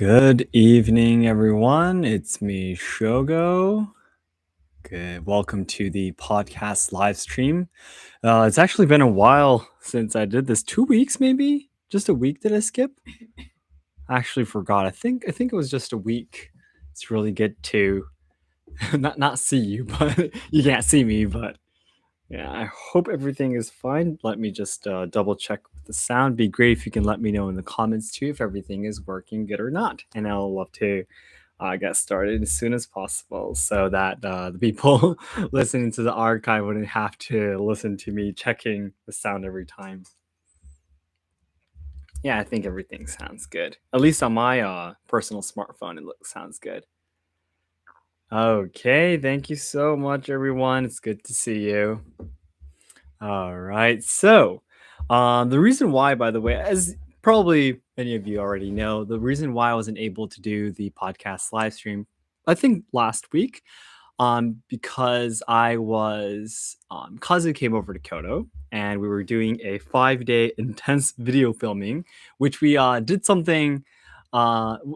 Good evening, everyone. It's me, Shogo. Good. Welcome to the podcast live stream. It's actually been a while since I did this. 2 weeks, maybe? Just a week did I skip? I actually forgot. I think it was just a week. It's really good to not see you, but you can't see me. But yeah, I hope everything is fine. Let me just double check with the sound. Be great if you can let me know in the comments too if everything is working good or not. And I'll love to get started as soon as possible so that the people listening to the archive wouldn't have to listen to me checking the sound every time. Yeah, I think everything sounds good. At least on my personal smartphone, sounds good. Okay, thank you so much, everyone. It's good to see you. All right. So, the reason why, by the way, as probably many of you already know, the reason why I wasn't able to do the podcast live stream, I think last week, because I was Kazu came over to Kyoto and we were doing a 5 day intense video filming, which we did something,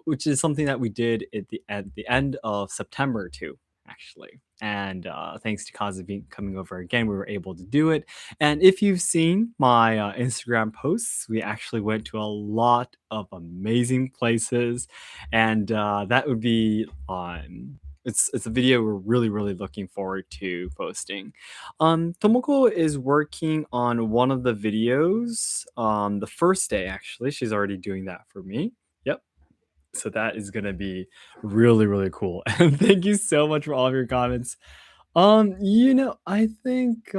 which is something that we did at the end of September too, actually. And thanks to Kazu coming over again, we were able to do it. And if you've seen my Instagram posts, we actually went to a lot of amazing places, and that would be on it's a video we're really looking forward to posting. Tomoko is working on one of the videos. The first day actually, she's already doing that for me. Yep. So that is gonna be really cool. And thank you so much for all of your comments. I think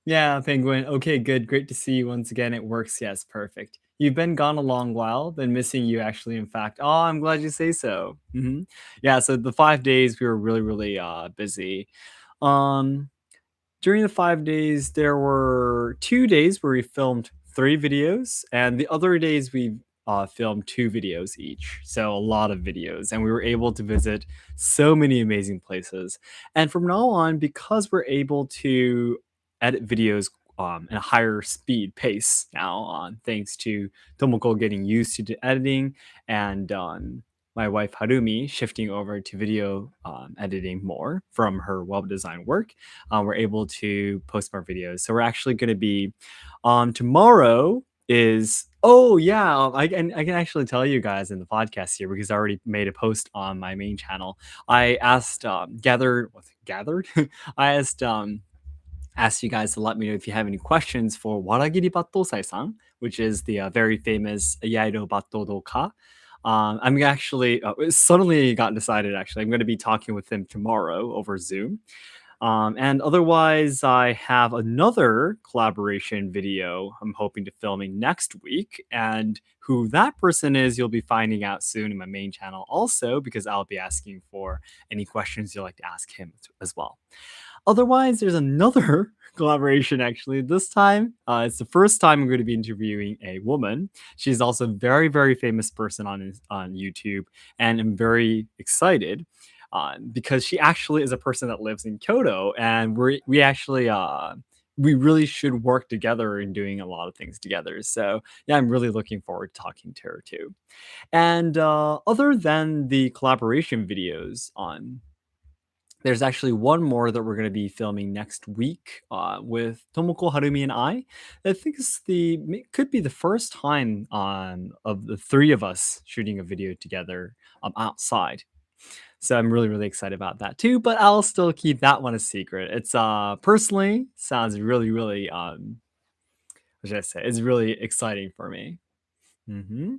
yeah, Penguin. Okay, good. Great to see you once again. It works. Yes, perfect. You've been gone a long while. Been missing you, actually. In fact, oh, I'm glad you say so. Yeah. So the 5 days we were really busy. Um, During the 5 days, there were 2 days where we filmed 3 videos, and the other days we filmed 2 videos each. So a lot of videos, and we were able to visit so many amazing places. And from now on, because we're able to edit videos at a higher speed pace now, thanks to Tomoko getting used to the editing and my wife Harumi shifting over to video editing more from her web design work, we're able to post more videos. So we're actually going to be tomorrow is oh yeah I can actually tell you guys in the podcast here because I already made a post on my main channel. I asked gathered I asked you guys to let me know if you have any questions for Waragiri Battosai-san, which is the very famous Yaido Batto Doka. I'm actually it suddenly got decided. Actually, I'm going to be talking with him tomorrow over Zoom. And otherwise, I have another collaboration video I'm hoping to filming next week. And who that person is, you'll be finding out soon in my main channel also, because I'll be asking for any questions you'd like to ask him as well. Otherwise, there's another collaboration actually. This time, it's the first time I'm going to be interviewing a woman. She's also a very famous person on YouTube, and I'm very excited because she actually is a person that lives in Kyoto, and we actually we really should work together in doing a lot of things together. So yeah, I'm really looking forward to talking to her too. And other than the collaboration videos on there's actually one more that we're going to be filming next week with Tomoko, Harumi, and I. I think could be the first time of the three of us shooting a video together outside. So I'm really excited about that too. But I'll still keep that one a secret. It's personally sounds really what should I say? It's really exciting for me. hmm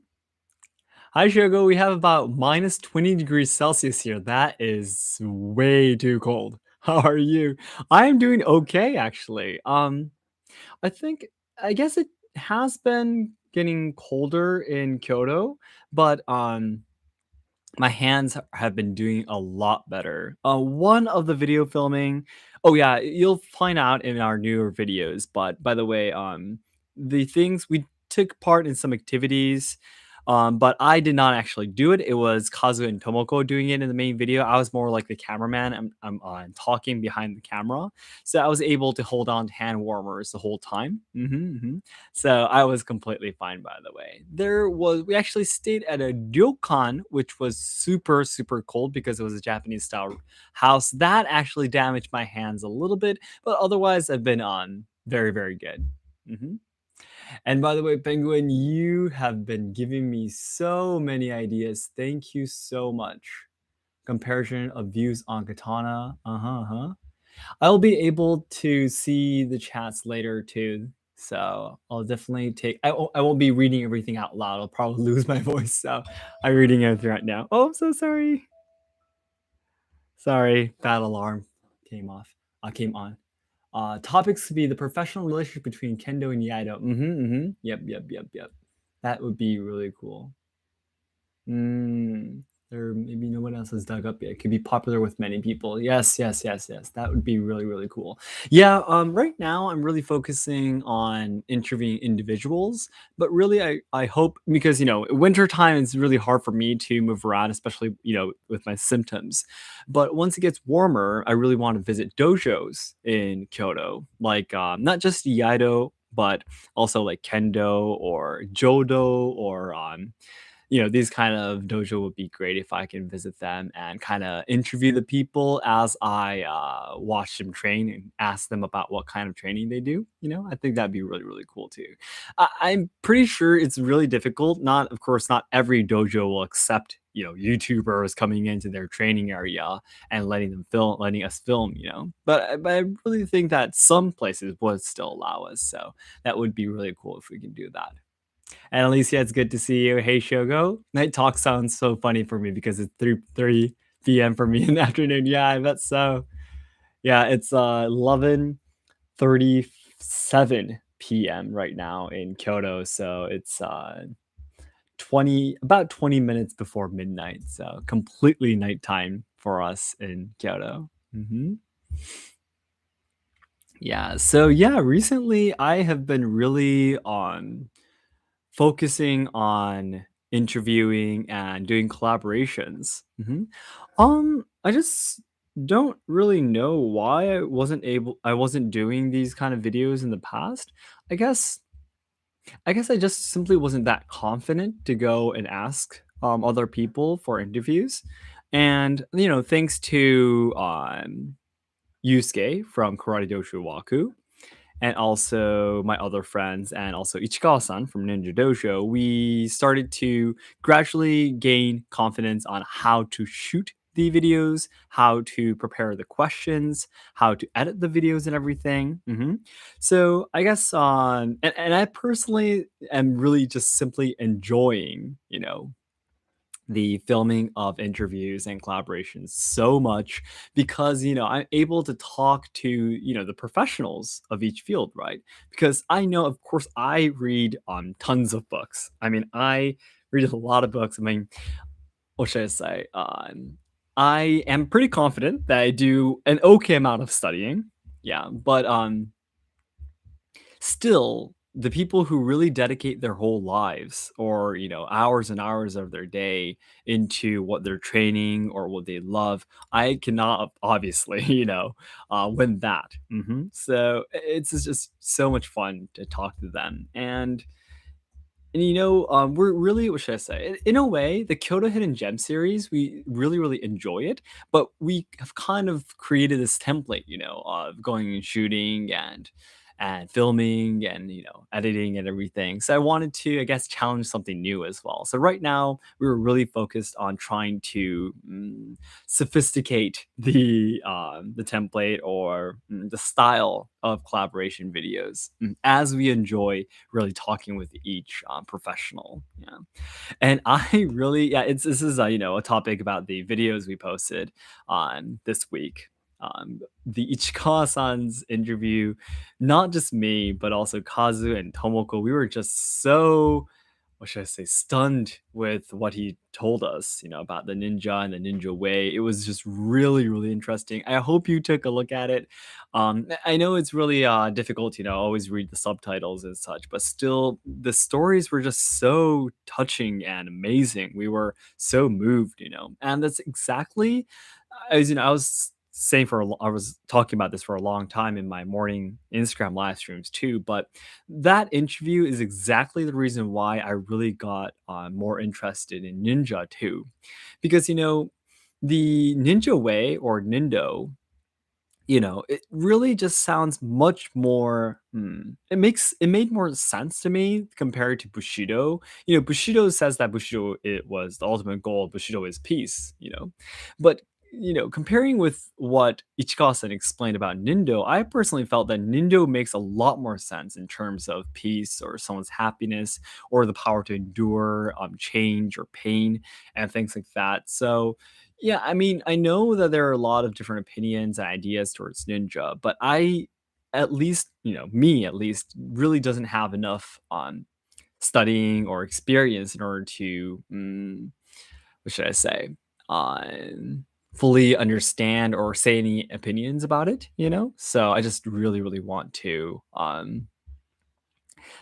Hi, Shogo. We have about minus 20 degrees Celsius here. That is way too cold. How are you? I am doing okay, actually. I think, I guess it has been getting colder in Kyoto, but my hands have been doing a lot better. One of the video filming, oh yeah, you'll find out in our newer videos. But by the way, the things we took part in some activities But I did not actually do it. It was Kazu and Tomoko doing it in the main video. I was more like the cameraman. I'm talking behind the camera, so I was able to hold on to hand warmers the whole time. So I was completely fine. By the way, we actually stayed at a ryokan, which was super super cold because it was a Japanese style house. That actually damaged my hands a little bit, but otherwise I've been on very very good. Mhm. And by the way, Penguin, you have been giving me so many ideas. Thank you so much. Comparison of views on Katana. Uh-huh. I'll be able to see the chats later too. So I'll definitely I won't be reading everything out loud. I'll probably lose my voice. So I'm reading everything right now. Oh, I'm so sorry. Sorry. Bad alarm came off. Came on. Topics could be the professional relationship between Kendo and Yaido. Yep. That would be really cool. Mm, or maybe no one else has dug up yet. It could be popular with many people. Yes. That would be really, really cool. Yeah, right now I'm really focusing on interviewing individuals, but really I hope because winter time is really hard for me to move around, especially with my symptoms. But once it gets warmer, I really want to visit dojos in Kyoto, like not just Iaido, but also like Kendo or Jodo or these kind of dojo would be great if I can visit them and kind of interview the people as I watch them train and ask them about what kind of training they do. I think that'd be really, really cool too. I'm pretty sure it's really difficult. Of course, not every dojo will accept YouTubers coming into their training area and letting us film. But I really think that some places would still allow us. So that would be really cool if we can do that. And Alicia, it's good to see you. Hey, Shogo. Night talk sounds so funny for me because it's 3 p.m. for me in the afternoon. Yeah, I bet so. Yeah, it's 11:37 p.m. right now in Kyoto. So it's 20 minutes before midnight. So completely nighttime for us in Kyoto. Yeah. So yeah, recently I have been really on focusing on interviewing and doing collaborations. I just don't really know why I wasn't doing these kind of videos in the past. I guess I just simply wasn't that confident to go and ask other people for interviews. And thanks to Yusuke from Karate Dojo Waku, and also my other friends, and also Ichikawa-san from Ninja Dojo, we started to gradually gain confidence on how to shoot the videos, how to prepare the questions, how to edit the videos and everything. So I guess and I personally am really just simply enjoying, the filming of interviews and collaborations so much because I'm able to talk to the professionals of each field, right? Because I know, of course, I read tons of books. I mean, I read a lot of books. I mean, what should I say? I am pretty confident that I do an okay amount of studying. Yeah, but still, the people who really dedicate their whole lives or, hours and hours of their day into what they're training or what they love, I cannot obviously, win that. So it's just so much fun to talk to them. And we're really, what should I say? In a way, the Kyoto Hidden Gem series, we really, really enjoy it, but we have kind of created this template, of going and shooting and filming and editing and everything. So I wanted to, I guess, challenge something new as well. So right now we were really focused on trying to sophisticate the template or the style of collaboration videos as we enjoy really talking with each professional. Yeah, and I really, yeah, this is a topic about the videos we posted on this week. The Ichikawa-san's interview, not just me, but also Kazu and Tomoko, we were just so, what should I say, stunned with what he told us, about the ninja and the ninja way. It was just really, really interesting. I hope you took a look at it. I know it's really difficult, always read the subtitles and such, but still, the stories were just so touching and amazing. We were so moved, and that's exactly as I was saying I was talking about this for a long time in my morning Instagram live streams too, but that interview is exactly the reason why I really got more interested in ninja too, because the ninja way or nindo, it really just sounds much more. It made more sense to me compared to Bushido. Bushido says that Bushido it was the ultimate goal. Bushido is peace. But comparing with what Ichikawa-san explained about Nindo, I personally felt that Nindo makes a lot more sense in terms of peace or someone's happiness or the power to endure change or pain and things like that. So yeah, I mean, I know that there are a lot of different opinions and ideas towards ninja, but at least, me at least, really doesn't have enough studying or experience in order to, what should I say, fully understand or say any opinions about it. So I just really, really want to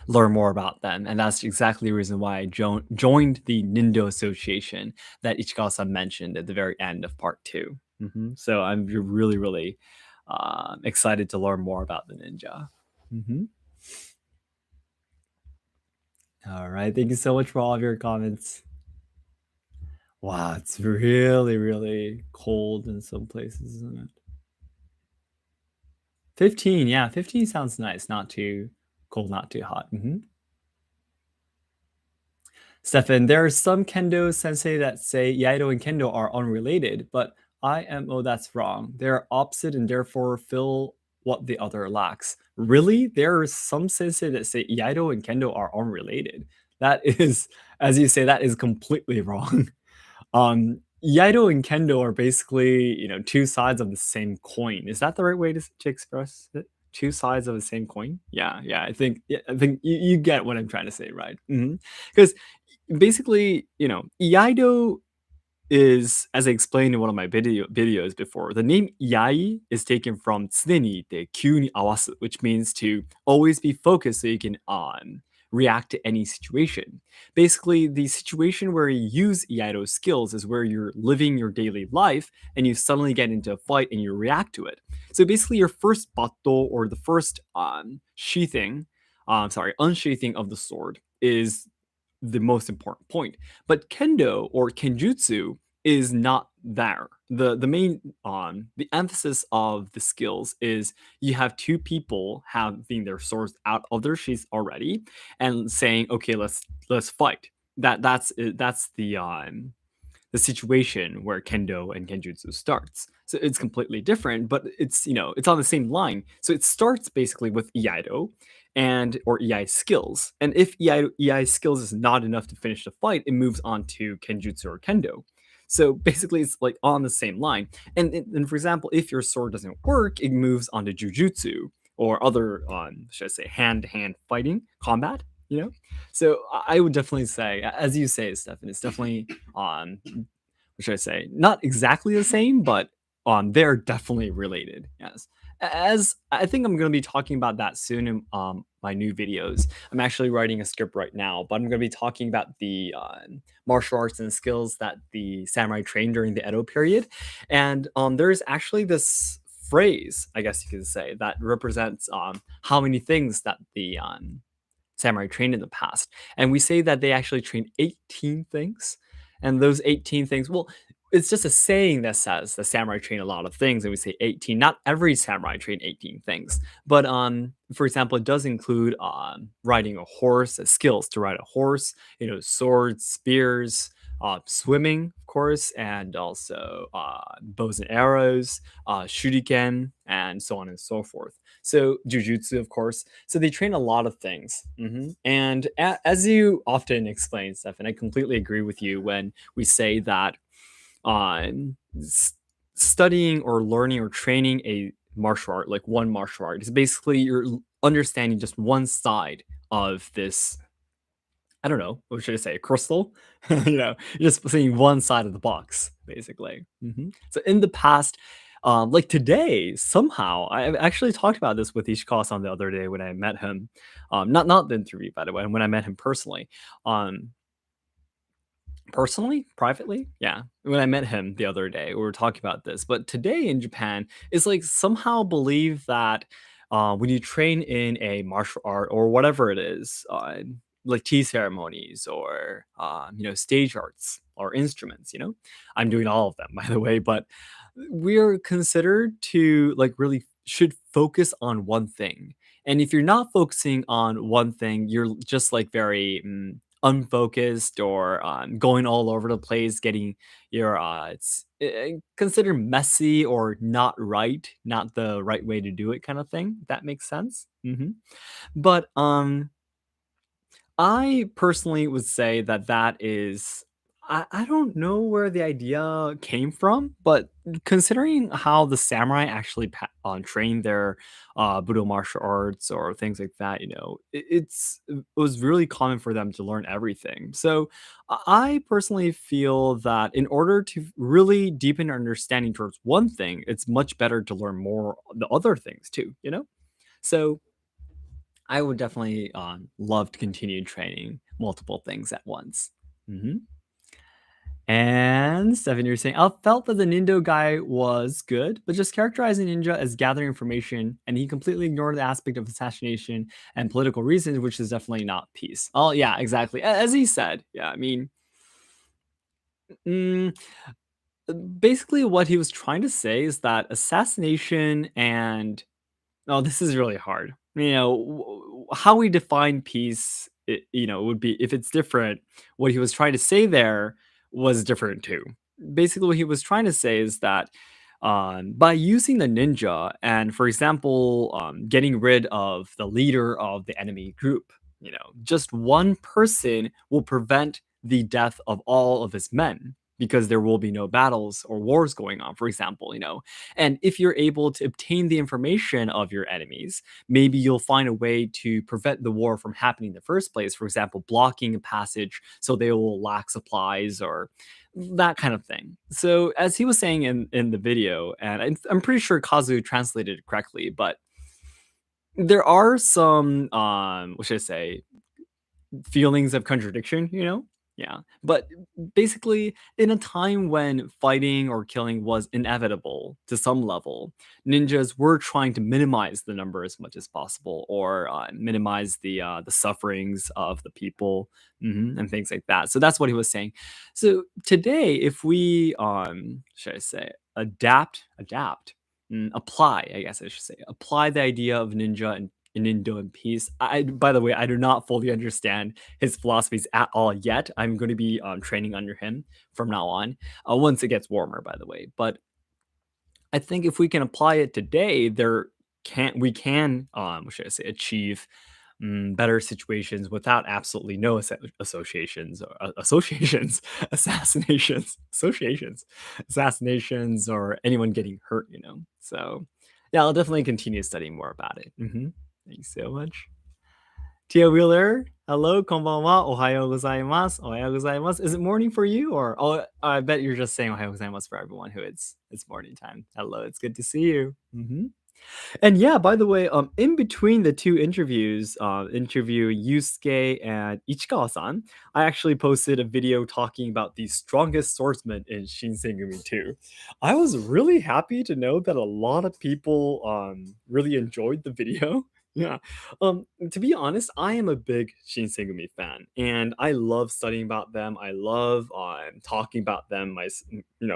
learn more about them. And that's exactly the reason why I joined the Nindo Association that Ichikawa-san mentioned at the very end of part two. So I'm really, really excited to learn more about the ninja. hmm All right. Thank you so much for all of your comments. Wow, it's really, really cold in some places, isn't it? 15, yeah, 15 sounds nice. Not too cold, not too hot. Stefan, there are some kendo sensei that say Iaido and Kendo are unrelated, but IMO that's wrong. They're opposite and therefore fill what the other lacks. Really? There are some sensei that say Iaido and Kendo are unrelated. That is, as you say, that is completely wrong. Iaido and Kendo are basically, two sides of the same coin. Is that the right way to express it? Two sides of the same coin? Yeah. I think you get what I'm trying to say, right? Because basically, Iaido is, as I explained in one of my videos before, the name Iai is taken from tsuneni de kyu ni awasu, which means to always be focused so you can react to any situation. Basically, the situation where you use Iaido skills is where you're living your daily life and you suddenly get into a fight and you react to it. So basically, your first battle or the first unsheathing of the sword is the most important point. But kendo or kenjutsu is not there. The main the emphasis of the skills is you have two people having their swords out of their sheaths already and saying, okay, let's fight. That's the situation where kendo and kenjutsu starts. So it's completely different, but it's on the same line. So it starts basically with iaido and or ei skills. And if ei skills is not enough to finish the fight, it moves on to kenjutsu or kendo. So basically, it's like on the same line. And for example, if your sword doesn't work, it moves on to jujutsu or other, should I say, hand-to-hand fighting combat. So I would definitely say, as you say, Stefan, it's definitely on. What should I say? Not exactly the same, but they're definitely related. Yes. As I think I'm going to be talking about that soon in my new videos. I'm actually writing a script right now, but I'm going to be talking about the martial arts and skills that the samurai trained during the Edo period. And there's actually this phrase, I guess you could say, that represents how many things that the samurai trained in the past. And we say that they actually trained 18 things. And those 18 things, well, it's just a saying that says the samurai train a lot of things, and we say 18. Not every samurai trained 18 things, but for example, it does include riding a horse, skills to ride a horse, swords, spears, swimming, of course, and also bows and arrows, shuriken, and so on and so forth. So jujutsu, of course. So they train a lot of things. And as you often explain, Steph, and I completely agree with you when we say that on studying or learning or training a martial art, like one martial art, is basically you're understanding just one side of this I don't know, what should I say, a crystal? You're just seeing one side of the box, basically. So in the past, like today, somehow, I actually talked about this with Ishikawa-san the other day when I met him. Not the interview, by the way, when I met him personally. Um, Personally? Privately? Yeah. When I met him the other day, we were talking about this. But today in Japan, it's like somehow believe that when you train in a martial art or whatever it is, like tea ceremonies or stage arts or instruments, I'm doing all of them by the way, but we're considered to like really should focus on one thing. And if you're not focusing on one thing, you're just like very unfocused or going all over the place, getting your considered messy or not the right way to do it, kind of thing. If that makes sense. But I personally would say that that is I don't know where the idea came from, but considering how the samurai actually trained their Budo martial arts or things like that, it was really common for them to learn everything. So I personally feel that in order to really deepen our understanding towards one thing, it's much better to learn more the other things too. So I would definitely love to continue training multiple things at once. hmm And Stefan, you're saying, I felt that the Nindo guy was good, but just characterizing Ninja as gathering information, and he completely ignored the aspect of assassination and political reasons, which is definitely not peace. Oh, yeah, exactly. As he said, yeah, I mean, mm, basically what he was trying to say is that assassination and oh, this is really hard. How we define peace, would be if it's different. What he was trying to say there was different too. Basically, what he was trying to say is that by using the ninja and, for example, getting rid of the leader of the enemy group, just one person will prevent the death of all of his men because there will be no battles or wars going on, for example. And if you're able to obtain the information of your enemies, maybe you'll find a way to prevent the war from happening in the first place. For example, blocking a passage so they will lack supplies or that kind of thing. So, as he was saying in the video, and I'm pretty sure Kazu translated it correctly, but there are some, what should I say, feelings of contradiction. Yeah. But basically, in a time when fighting or killing was inevitable to some level, ninjas were trying to minimize the number as much as possible, or minimize the sufferings of the people, and things like that. So that's what he was saying. So today, if we should I say apply, I guess I should say, apply the idea of ninja and Indo in peace. By the way, I do not fully understand his philosophies at all yet. I'm going to be training under him from now on, once it gets warmer, by the way. But I think if we can apply it today, we can what should I say, achieve better situations without absolutely no associations or associations, assassinations, or anyone getting hurt. So yeah, I'll definitely continue studying more about it. Thanks so much. Tia Wheeler, hello, konbanwa, ohayo gozaimasu, ohayo gozaimasu. Is it morning for you, or oh, I bet you're just saying ohayo gozaimasu for everyone who it's morning time. Hello, it's good to see you. And yeah, by the way, in between the two interviews, interview Yusuke and Ichikawa-san, I actually posted a video talking about the strongest swordsman in Shinsengumi 2. I was really happy to know that a lot of people really enjoyed the video. Yeah. To be honest, I am a big Shinsengumi fan, and I love studying about them. I love talking about them,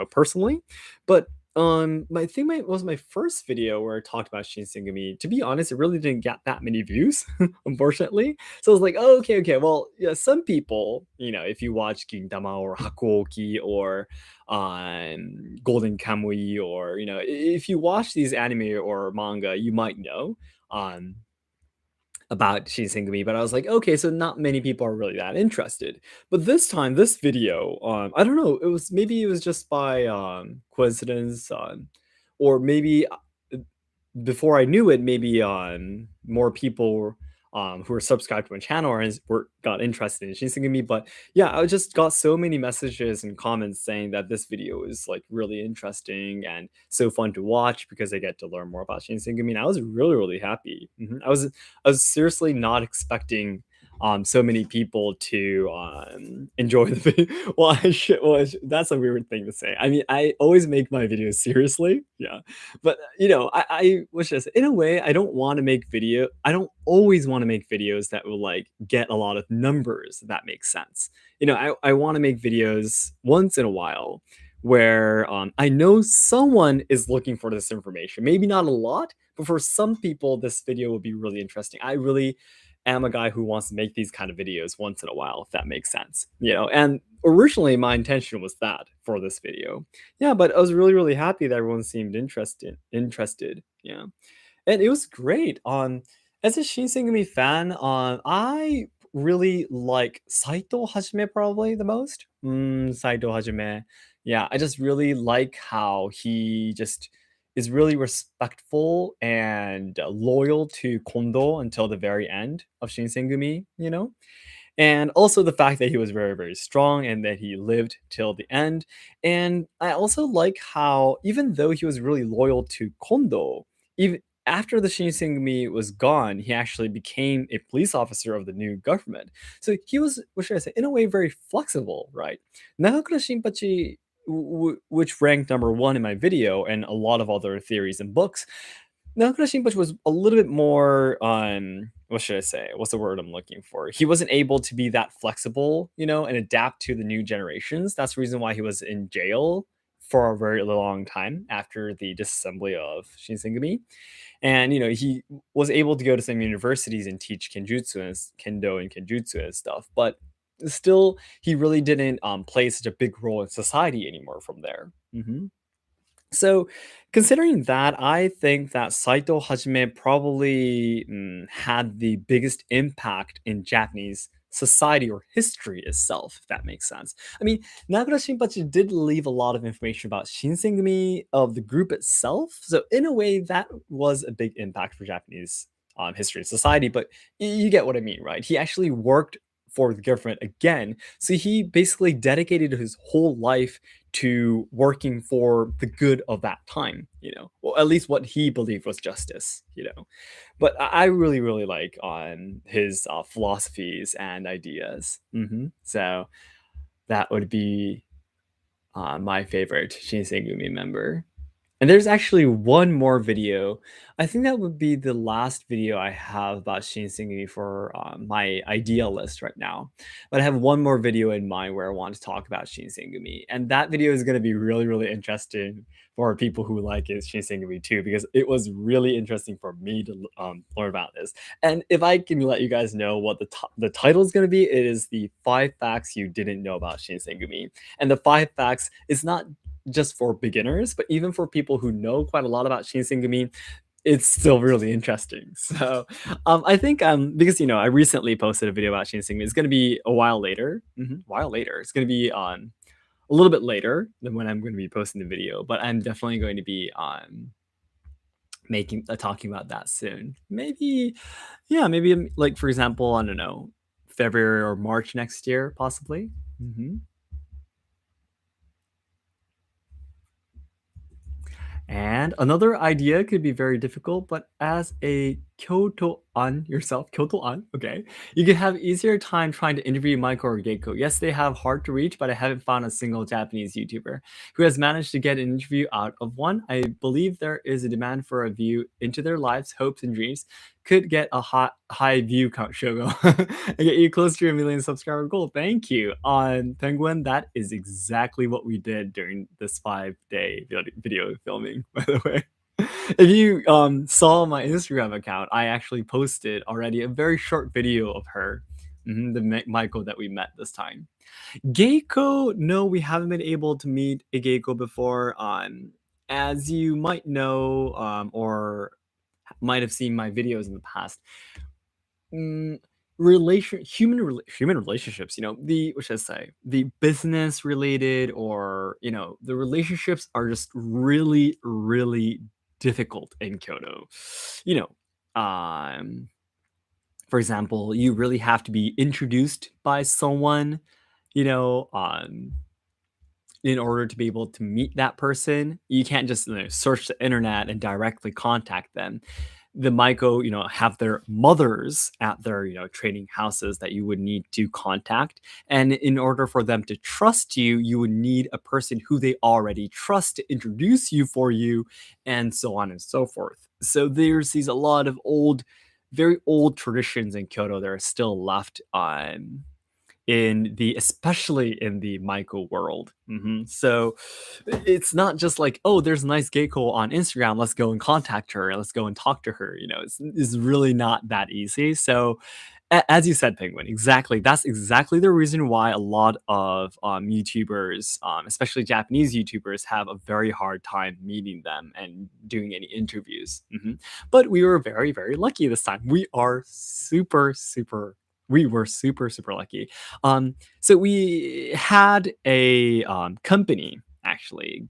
personally. But I think was my first video where I talked about Shinsengumi. To be honest, it really didn't get that many views, unfortunately. So I was like, oh, okay. Well, yeah, some people, if you watch Gintama or Hakuoki or Golden Kamui, or if you watch these anime or manga, you might know. About Shinsengumi, but I was like, okay, so not many people are really that interested. But this time, this video, I don't know, it was just by coincidence, or maybe before I knew it, maybe more people who are subscribed to my channel or were got interested in Shinsengumi. But yeah, I just got so many messages and comments saying that this video is like really interesting and so fun to watch because I get to learn more about Shinsengumi. And I was really, really happy. I was seriously not expecting so many people to enjoy the video. Well, that's a weird thing to say. I mean, I always make my videos seriously, yeah, but I wish I say, in a way, I don't want to make video. I don't always want to make videos that will like get a lot of numbers. If that makes sense. I want to make videos once in a while where I know someone is looking for this information. Maybe not a lot, but for some people, this video will be really interesting. I really am a guy who wants to make these kind of videos once in a while, if that makes sense. And originally my intention was that for this video. Yeah, but I was really, really happy that everyone seemed interested. Yeah. And it was great. As a Shinsengumi fan, I really like Saito Hajime probably the most. Saito Hajime. Yeah, I just really like how he just is really respectful and loyal to Kondo until the very end of Shinsengumi. And also the fact that he was very, very strong and that he lived till the end. And I also like how, even though he was really loyal to Kondo, even after the Shinsengumi was gone, he actually became a police officer of the new government. So he was, what should I say, in a way, very flexible, right? Nagakura Shinpachi, which ranked number one in my video and a lot of other theories and books, Naokura Shinpachi was a little bit more what should I say? What's the word I'm looking for? He wasn't able to be that flexible, and adapt to the new generations. That's the reason why he was in jail for a very long time after the disassembly of Shinsengumi. And he was able to go to some universities and teach kenjutsu and kendo and kenjutsu and stuff, but still he really didn't play such a big role in society anymore from there. So, considering that, I think that Saito Hajime probably had the biggest impact in Japanese society or history itself, if that makes sense. I mean, Nagura Shinpachi did leave a lot of information about Shinsengumi of the group itself. So, in a way, that was a big impact for Japanese history and society. But you get what I mean, right? He actually worked for the government again. So, he basically dedicated his whole life to working for the good of that time. Well, at least what he believed was justice. But I really, really like on his philosophies and ideas. So that would be my favorite Shinsengumi member. And there's actually one more video. I think that would be the last video I have about Shinsengumi for my idea list right now. But I have one more video in mind where I want to talk about Shinsengumi. And that video is going to be really, really interesting for people who like it, Shinsengumi too, because it was really interesting for me to learn about this. And if I can let you guys know what the title is going to be, it is the 5 facts you didn't know about Shinsengumi. And the 5 facts is not just for beginners, but even for people who know quite a lot about Shinsengumi, it's still really interesting. So I think because I recently posted a video about Shinsengumi. It's going to be a while later. While later, it's going to be on a little bit later than when I'm going to be posting the video, but I'm definitely going to be on making talking about that soon. Maybe, yeah, maybe like for example, I don't know, February or March next year, possibly. And another idea could be very difficult, but as a Kyoto-an yourself, Kyoto-an, okay, you can have easier time trying to interview Michael or Geiko. Yes, they have hard to reach, but I haven't found a single Japanese YouTuber who has managed to get an interview out of one. I believe there is a demand for a view into their lives, hopes, and dreams. Could get a high view count, Shogo, and get you close to your million subscriber goal. Thank you. On Penguin, that is exactly what we did during this 5-day video filming, by the way. If you saw my Instagram account, I actually posted already a very short video of her, the Michael that we met this time. Geiko, no, we haven't been able to meet a Geiko before. As you might know, or might have seen my videos in the past, mm, human relationships, the what should I say, the business related, or the relationships are just really, really difficult in Kyoto. you know um For example, you really have to be introduced by someone, you know, in order to be able to meet that person. You can't just search the internet and directly contact them. The Maiko, have their mothers at their, trading houses that you would need to contact. And in order for them to trust you, you would need a person who they already trust to introduce you for you, and so on and so forth. So there's these a lot of very old traditions in Kyoto that are still left especially in the Michael world. So it's not just like, oh, there's a nice geiko on Instagram, let's go and contact her, let's go and talk to her. It's really not that easy. So as you said, Penguin, exactly. That's exactly the reason why a lot of YouTubers, especially Japanese YouTubers, have a very hard time meeting them and doing any interviews. But we were very, very lucky this time. We were super, super lucky. So we had a company actually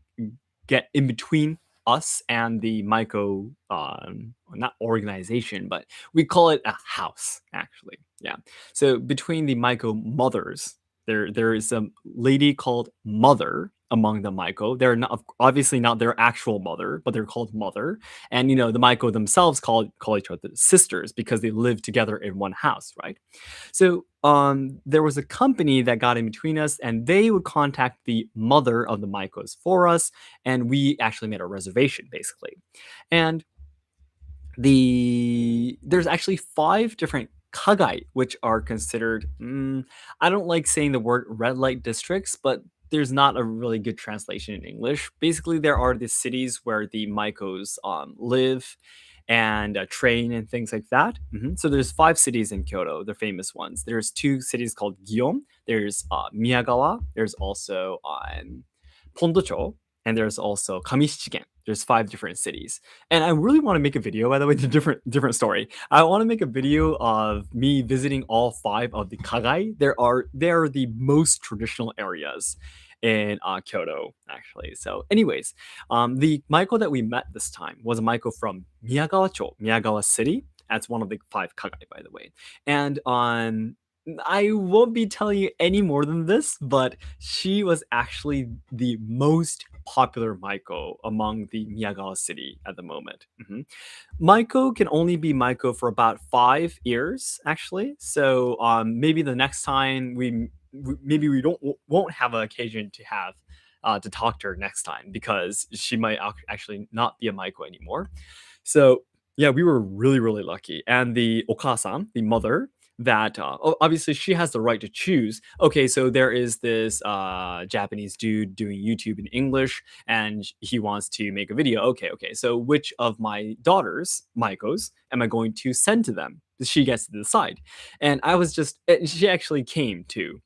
get in between us and the Maiko, not organization, but we call it a house, actually. Yeah. So between the Maiko mothers, there is a lady called Mother among the Maiko. They're not obviously not their actual mother, but they're called Mother. And the Maiko themselves call each other sisters because they live together in one house, right? So there was a company that got in between us, and they would contact the mother of the Maikos for us, and we actually made a reservation basically. And there's actually five different kagai, which are considered. I don't like saying the word red light districts, but there's not a really good translation in English. Basically, there are the cities where the Maikos live and train and things like that. So there's five cities in Kyoto, the famous ones. There's two cities called Gion. There's Miyagawa. There's also Pondocho, and there's also Kamishichiken. There's five different cities, and I really want to make a video. By the way, it's a different story. I want to make a video of me visiting all five of the kagai. They are the most traditional areas in Kyoto, actually. So, anyways, the Maiko that we met this time was a Maiko from Miyagawa-cho, Miyagawa City. That's one of the five kagai, by the way. And I won't be telling you any more than this, but she was actually the most popular Maiko among the Miyagawa city at the moment. Maiko can only be Maiko for about 5 years, actually. So maybe the next time maybe we won't have an occasion to have to talk to her next time because she might actually not be a Maiko anymore. So yeah, we were really, really lucky. And the Okasan, the mother, that obviously she has the right to choose. Okay, so there is this Japanese dude doing YouTube in English, and he wants to make a video. Okay. So which of my daughters, Maiko's, am I going to send to them? She gets to decide. And she actually came too.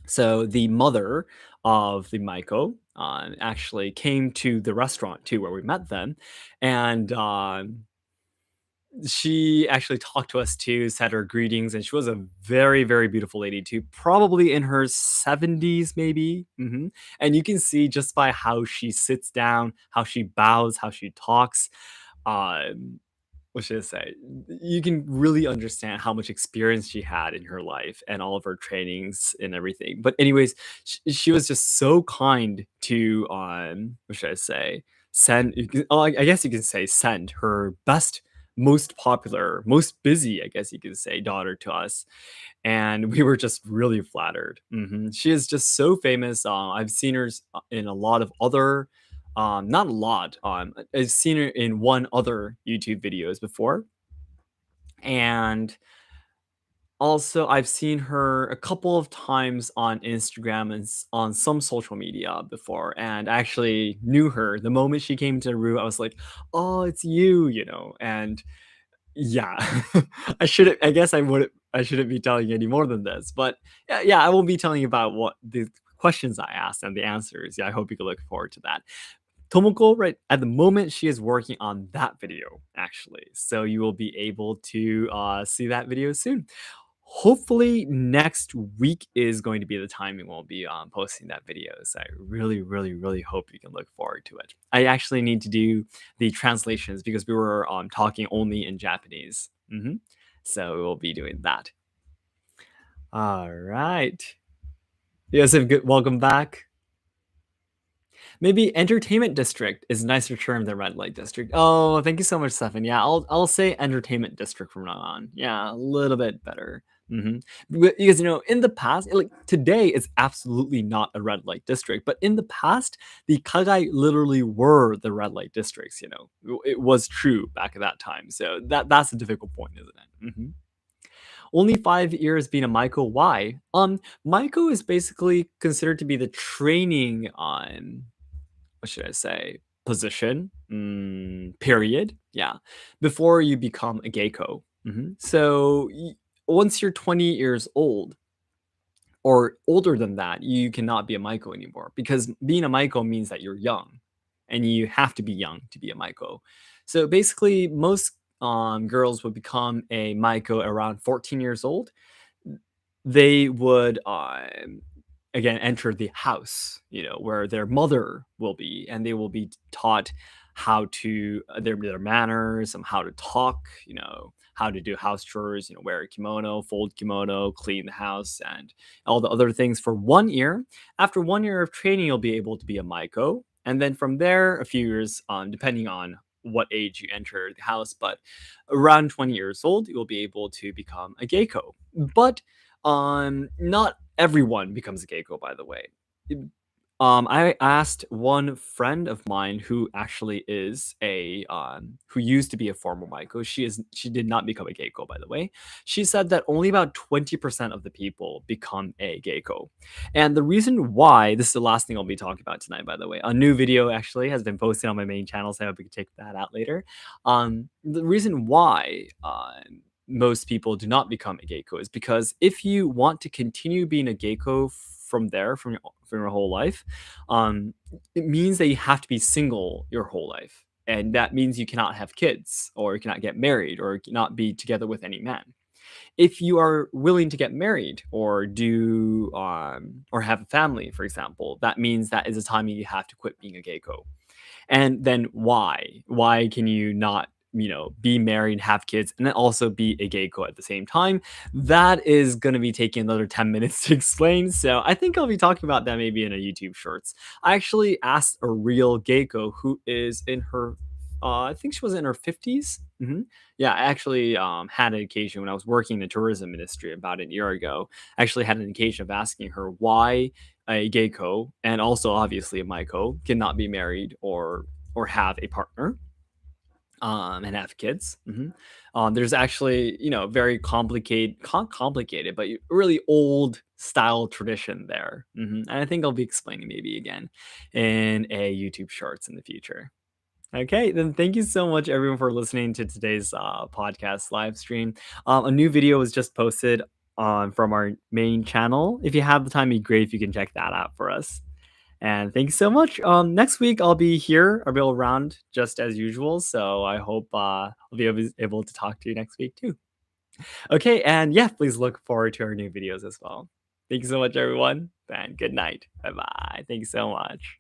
So the mother of the Maiko actually came to the restaurant too, where we met them, and she actually talked to us too, said her greetings, and she was a very, very beautiful lady too, probably in her 70s, maybe. And you can see just by how she sits down, how she bows, how she talks. Um, what should I say? You can really understand how much experience she had in her life and all of her trainings and everything. But anyways, she was just so kind to what should I say? I guess you can say send her best, most popular, most busy, I guess you could say, daughter to us, and we were just really flattered. She is just so famous. I've seen her in a lot of other, not a lot. I've seen her in one other YouTube videos before, and also I've seen her a couple of times on Instagram and on some social media before. And I actually knew her the moment she came to the room. I was like, "Oh, it's you," and yeah, I guess I shouldn't be telling you any more than this, but yeah, I won't be telling you about what the questions I asked and the answers. Yeah, I hope you can look forward to that. Tomoko, right at the moment, she is working on that video actually, so you will be able to see that video soon. Hopefully next week is going to be the time we will be posting that video. So I really, really, really hope you can look forward to it. I actually need to do the translations because we were talking only in Japanese. hmm So we will be doing that. All right. Yes, good. Welcome back. Maybe entertainment district is a nicer term than red light district. Oh, thank you so much, Stefan. Yeah, I'll say entertainment district from now on. Yeah, a little bit better. Because in the past, like today, is absolutely not a red light district, but in the past, the Kagai literally were the red light districts. It was true back at that time. So that's a difficult point, isn't it? Only 5 years being a Maiko. Why? Maiko is basically considered to be the training on what should I say, position, period. Yeah, before you become a geiko. So once you're 20 years old or older than that, you cannot be a maiko anymore because being a maiko means that you're young, and you have to be young to be a maiko. So basically, most girls would become a maiko around 14 years old. They would again enter the house, where their mother will be, and they will be taught how to their manners, how to talk, how to do house chores, wear a kimono, fold kimono, clean the house, and all the other things for 1 year. After 1 year of training, you'll be able to be a maiko, and then from there, a few years on, depending on what age you enter the house, but around 20 years old, you will be able to become a geiko. But not everyone becomes a geiko, by the way. I asked one friend of mine who actually is a who used to be a former Maiko. She did not become a geiko, by the way. She said that only about 20% of the people become a geiko. And the reason why, this is the last thing I'll be talking about tonight, by the way. A new video actually has been posted on my main channel, so I hope we can check that out later. The reason why most people do not become a geiko is because if you want to continue being a geiko from there, from your whole life, um, it means that you have to be single your whole life. And that means you cannot have kids, or you cannot get married, or cannot be together with any man. If you are willing to get married or do or have a family, for example, that means that is a time you have to quit being a geiko. And then why can you not be married, have kids, and then also be a geiko at the same time? That is going to be taking another 10 minutes to explain, so I think I'll be talking about that maybe in a YouTube shorts. I actually asked a real geiko who is in her I think she was in her 50s. Yeah, I actually had an occasion when I was working in the tourism industry about a year ago. I actually had an occasion of asking her why a geiko, and also obviously a maiko, cannot be married or have a partner, and have kids. There's actually, very complicated, but really old style tradition there. And I think I'll be explaining maybe again in a YouTube shorts in the future. Okay, then thank you so much, everyone, for listening to today's podcast live stream. A new video was just posted on from our main channel. If you have the time, it'd be great if you can check that out for us. And thank you so much. Next week I'll be here. I'll be around just as usual. So I hope I'll be able to talk to you next week too. Okay, and yeah, please look forward to our new videos as well. Thank you so much, everyone, and good night. Bye bye. Thank you so much.